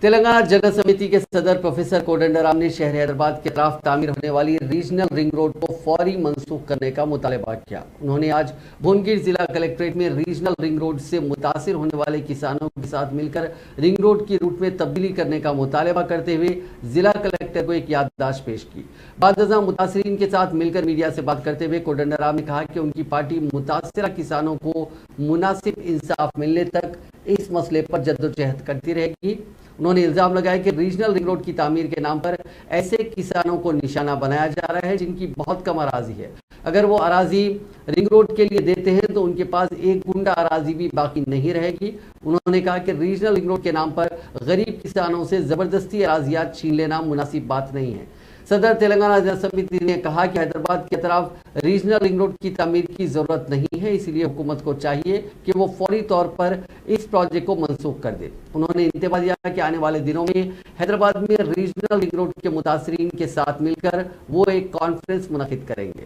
تلنگانہ جگہ سمیتی کے صدر پروفیسر کوڈنڈرام نے شہر حیدرآباد کے اطراف تعمیر ہونے والی ریجنل رنگ روڈ کو فوری منسوخ کرنے کا مطالبہ کیا۔ انہوں نے آج بھونگیر ضلع کلیکٹریٹ میں ریجنل رنگ روڈ سے متاثر ہونے والے کسانوں کے ساتھ مل کر رنگ روڈ کی روٹ میں تبدیلی کرنے کا مطالبہ کرتے ہوئے ضلع کلیکٹر کو ایک یادداشت پیش کی۔ بعد ازاں متاثرین کے ساتھ مل کر میڈیا سے بات کرتے ہوئے کوڈنڈرام نے کہا کہ ان کی پارٹی متاثرہ کسانوں کو مناسب انصاف ملنے تک اس مسئلے پر جدوجہد کرتی رہے گی۔ انہوں نے الزام لگایا کہ ریجنل رنگ روڈ کی تعمیر کے نام پر ایسے کسانوں کو نشانہ بنایا جا رہا ہے جن کی بہت کم اراضی ہے۔ اگر وہ اراضی رنگ روڈ کے لیے دیتے ہیں تو ان کے پاس ایک گنڈا اراضی بھی باقی نہیں رہے گی۔ انہوں نے کہا کہ ریجنل رنگ روڈ کے نام پر غریب کسانوں سے زبردستی اراضیات چھین لینا مناسب بات نہیں ہے۔ صدر تلنگانہ جگہ سمیتی نے کہا کہ حیدرآباد کے اطراف ریجنل رنگ روڈ کی تعمیر کی ضرورت نہیں ہے، اس لیے حکومت کو چاہیے کہ وہ فوری طور پر اس پروجیکٹ کو منسوخ کر دے۔ انہوں نے انتباہ دیا کہ آنے والے دنوں میں حیدرآباد میں ریجنل رنگ روڈ کے متاثرین کے ساتھ مل کر وہ ایک کانفرنس منعقد کریں گے۔